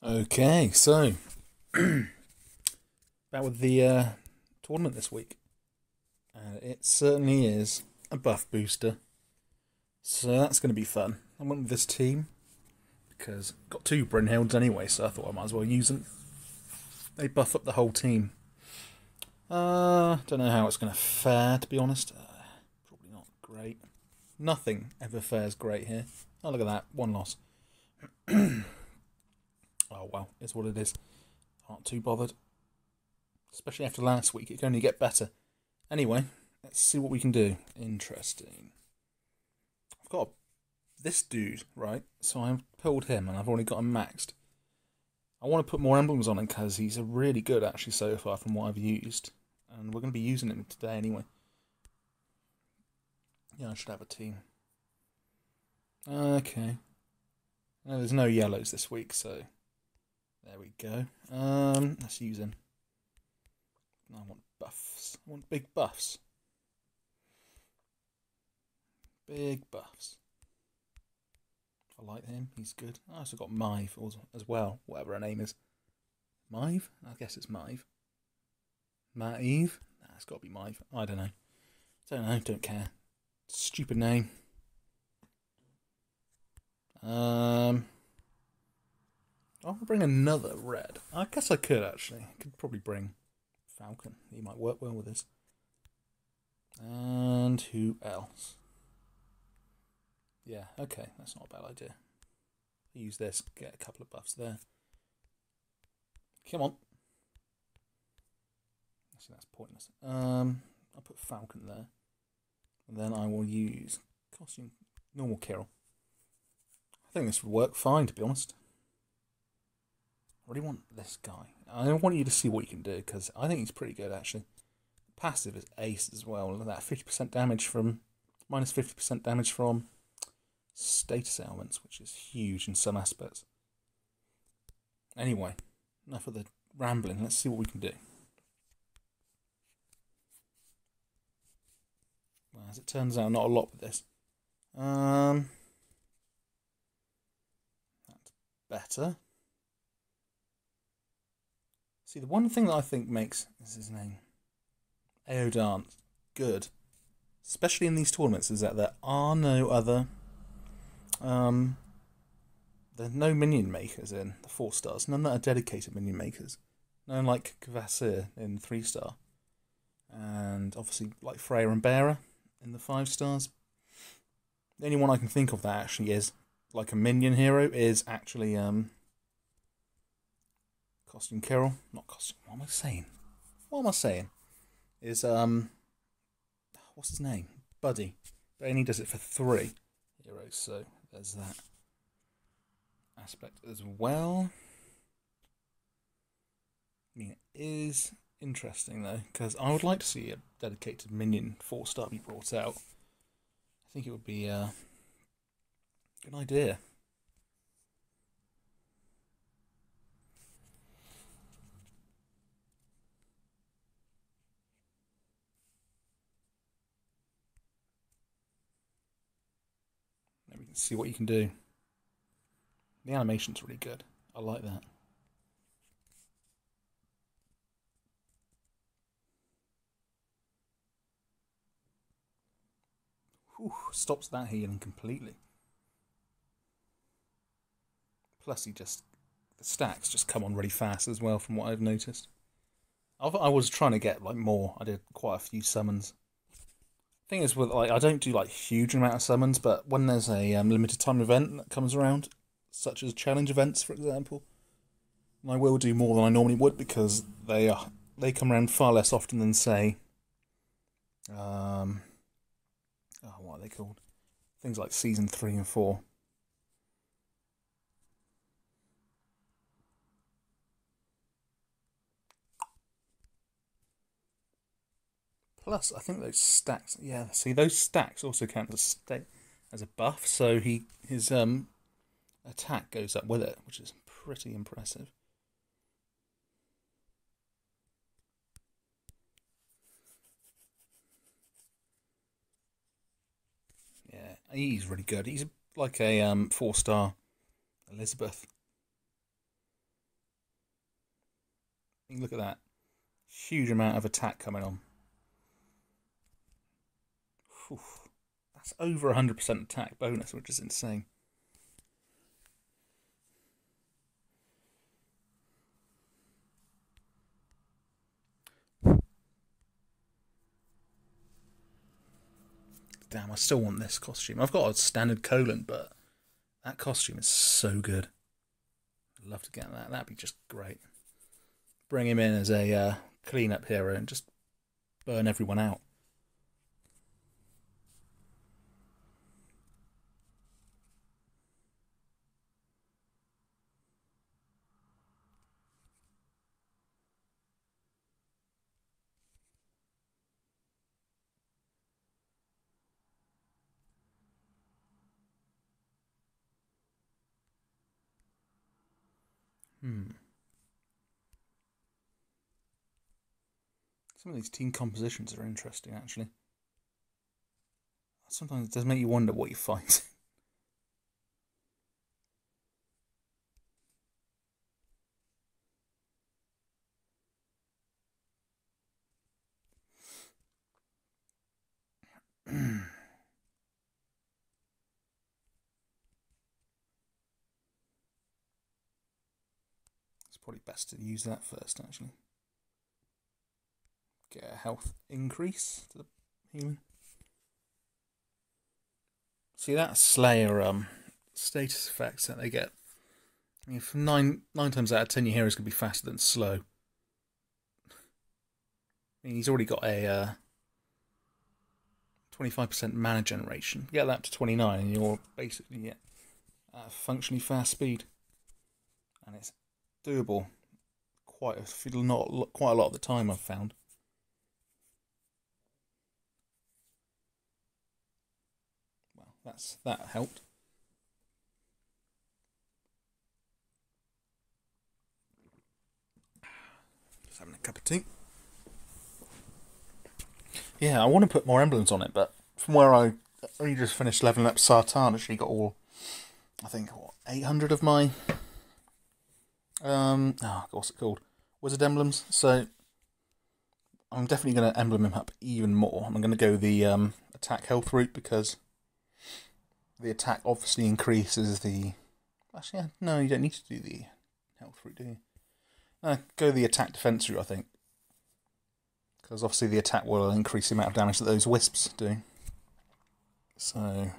Okay, so back with the tournament this week. It certainly is a buff booster, so that's going to be fun. I went with this team because I've got two Brynhilds anyway, so I thought I might as well use them. They buff up the whole team. Don't know how it's going to fare, to be honest. Probably not great. Nothing ever fares great here. Oh, look at that. One loss. Oh, well, it's what it is. Aren't too bothered. Especially after last week, it can only get better. Anyway, let's see what we can do. Interesting. I've got this dude, right? So I've pulled him, and I've already got him maxed. I want to put more emblems on him because he's a really good, actually, so far from what I've used. And we're going to be using him today anyway. Yeah, I should have a team. Okay. No, there's no yellows this week, so there we go. Let's use him. I want buffs. I want big buffs. Big buffs. I like him. He's good. I also got Maeve as well, whatever her name is. Maeve? I guess it's Maeve. Maeve? Nah, it's got to be Maeve. I don't know. Don't care. Stupid name. I'll bring another red. I guess I could actually. I could probably bring Falcon. He might work well with this. And who else? Yeah, okay, that's not a bad idea. Use this, get a couple of buffs there. Come on. Actually, that's pointless. I'll put Falcon there. And then I will use costume normal Kirill. I think this would work fine, to be honest. I really want this guy. I want you to see what you can do, because I think he's pretty good, actually. Passive is ace as well. Look at that, 50% damage from... minus 50% damage from status ailments, which is huge in some aspects. Anyway, enough of the rambling. Let's see what we can do. Well, as it turns out, not a lot with this. That's better. See, the one thing that I think makes is his name, Aodant, good, especially in these tournaments, is that there are no other. There's no minion makers in the 4 stars. None that are dedicated minion makers. None like Kvasir in 3 star, and obviously like Freya and Bearer in the 5 stars. The only one I can think of that actually is like a minion hero is actually Costume Kirill. Not costume. What am I saying? What am I saying? Is what's his name? Buddy. But he only does it for 3 heroes, so there's that aspect as well. I mean, it is interesting though, because I would like to see a dedicated minion 4-star be brought out. I think it would be a good idea. We can see what you can do. The animation's really good. I like that. Whew, stops that healing completely. Plus, the stacks just come on really fast as well, from what I've noticed. I was trying to get like more. I did quite a few summons. Thing is, with like I don't do like huge amount of summons, but when there's a limited time event that comes around, such as challenge events, for example, I will do more than I normally would because they come around far less often than say, what are they called? Things like season 3 and 4. Plus, I think those stacks. Yeah, see, those stacks also count as a buff, so his attack goes up with it, which is pretty impressive. Yeah, he's really good. He's like a 4-star Elizabeth. Look at that. Huge amount of attack coming on. Whew. That's over 100% attack bonus, which is insane. Damn, I still want this costume. I've got a standard Colin, but that costume is so good. I'd love to get that. That'd be just great. Bring him in as a clean-up hero and just burn everyone out. Some of these team compositions are interesting, actually. Sometimes it does make you wonder what you fight. It's probably best to use that first, actually. Get a health increase to the healing. See that Slayer status effects that they get. I mean, for nine times out of 10, your heroes can be faster than slow. I mean, he's already got a 25% mana generation. Get that to 29, and you're basically at functionally fast speed, and it's doable quite a lot of the time, I've found. That helped. Just having a cup of tea. Yeah, I want to put more emblems on it, but from where I only just finished leveling up Sartan, actually got all, I think, 800 of my what's it called? Wizard emblems. So I'm definitely going to emblem him up even more. I'm going to go the attack health route, because the attack obviously increases the... Actually, no, you don't need to do the health route, do you? No, go the attack defense route, I think. Because obviously the attack will increase the amount of damage that those wisps do. So,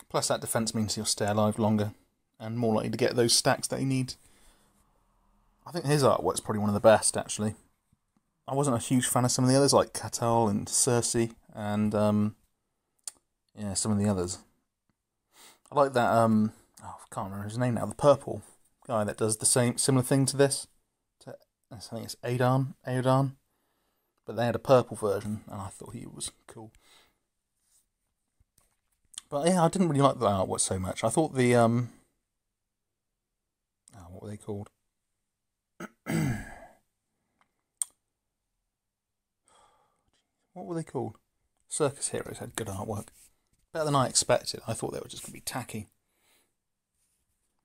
plus that defense means you'll stay alive longer and more likely to get those stacks that you need. I think his artwork's probably one of the best, actually. I wasn't a huge fan of some of the others, like Katal and Cersei, and yeah, some of the others. I like that, I can't remember his name now, the purple guy that does the similar thing to this. I think it's Aodan. But they had a purple version, and I thought he was cool. But yeah, I didn't really like the artwork so much. I thought the, what were they called? What were they called? Circus Heroes had good artwork. Better than I expected. I thought they were just going to be tacky.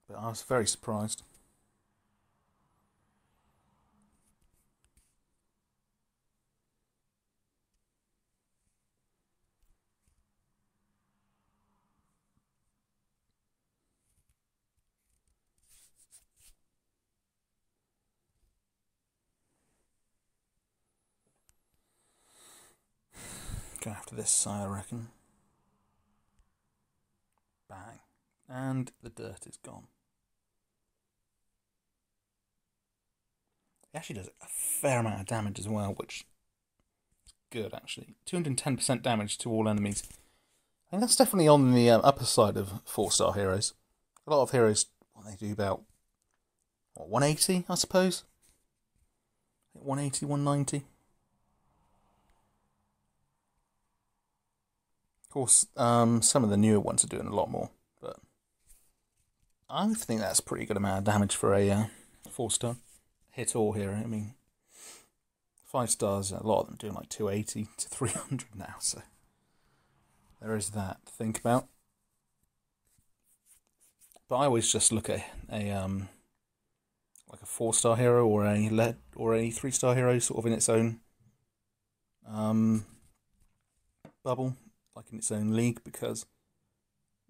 But I was very surprised. Go after this side, I reckon. Bang. And the dirt is gone. It actually does a fair amount of damage as well, which is good, actually. 210% damage to all enemies. I think that's definitely on the upper side of 4-star heroes. A lot of heroes, they do about, 180, I suppose? 180, 190. Of course, some of the newer ones are doing a lot more, but I think that's a pretty good amount of damage for a 4-star hit all hero. I mean, 5 stars, a lot of them doing like 280 to 300 now, so there is that to think about. But I always just look at like a 4-star hero or a 3-star hero, sort of in its own bubble, like in its own league, because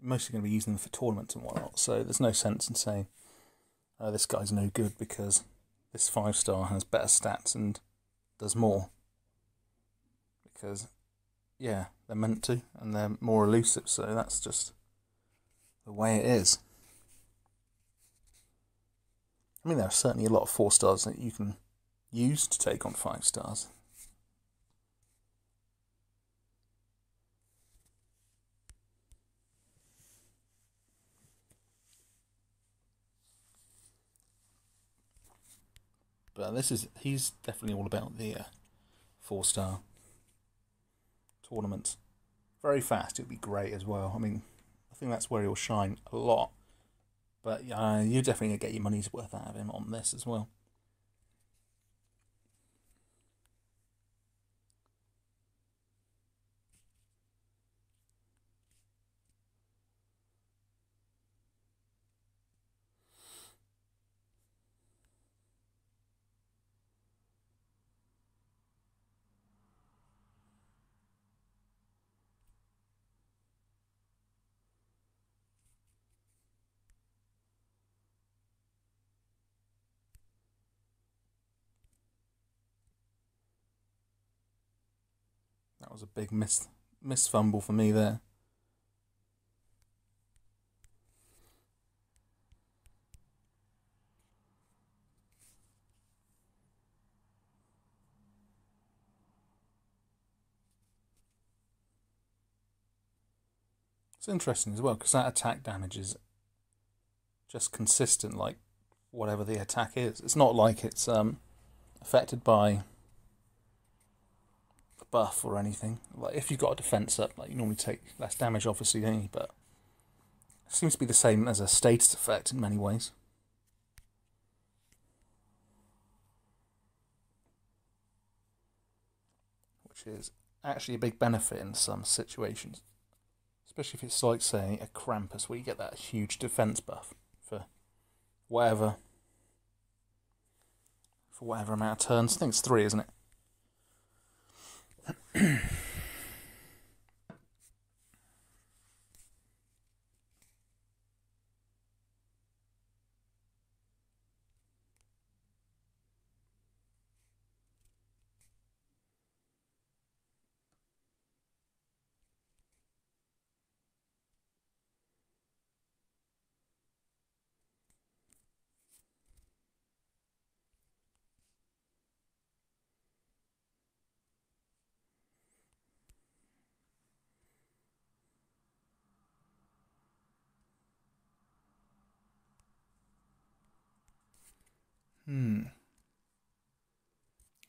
I'm mostly going to be using them for tournaments and whatnot. So there's no sense in saying this guy's no good because this 5-star has better stats and does more. Because yeah, they're meant to, and they're more elusive. So that's just the way it is. I mean, there are certainly a lot of 4-stars that you can use to take on 5-stars. But he's definitely all about the 4-star tournaments. Very fast, it'd be great as well. I mean, I think that's where he'll shine a lot. But you're definitely going to get your money's worth out of him on this as well. That was a big miss fumble for me there. It's interesting as well because that attack damage is just consistent, like whatever the attack is. It's not like it's affected by the buff or anything. Like if you've got a defense up, like you normally take less damage, obviously, don't you? But it seems to be the same as a status effect in many ways. Which is actually a big benefit in some situations. Especially if it's like, say, a Krampus, where you get that huge defense buff for whatever amount of turns. I think it's 3, isn't it?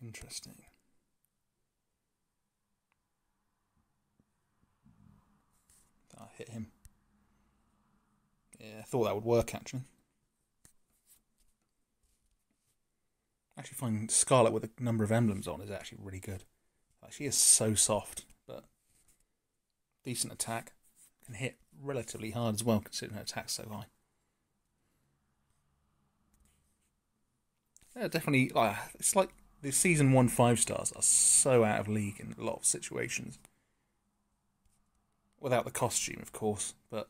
Interesting. I hit him. Yeah, I thought that would work actually. Actually, finding Scarlet with a number of emblems on is actually really good. Like, she is so soft, but decent attack. Can hit relatively hard as well, considering her attack's so high. Yeah, definitely. It's like the season 1 5-stars are so out of league in a lot of situations. Without the costume, of course, but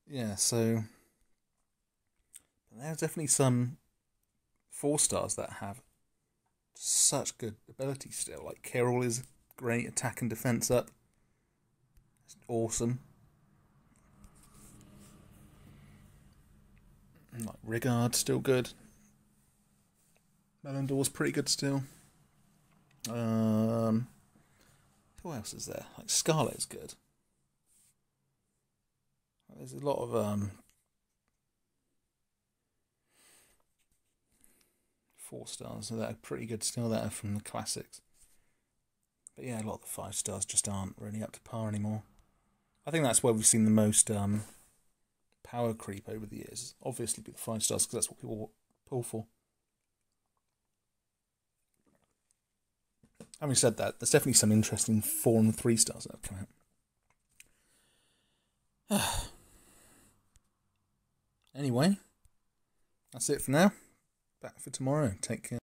yeah. So there's definitely some 4-stars that have such good ability still. Like Carol is great, attack and defense up. It's awesome. Like Rigard, still good. Melindor's pretty good still. Who else is there? Like Scarlet's good. There's a lot of 4-stars that are pretty good still, that are from the classics. But yeah, a lot of the 5-stars just aren't really up to par anymore. I think that's where we've seen the most power creep over the years. Obviously, be the 5-stars because that's what people pull for. Having said that, there's definitely some interesting 4 and 3-stars that have come out. Anyway, that's it for now. Back for tomorrow. Take care.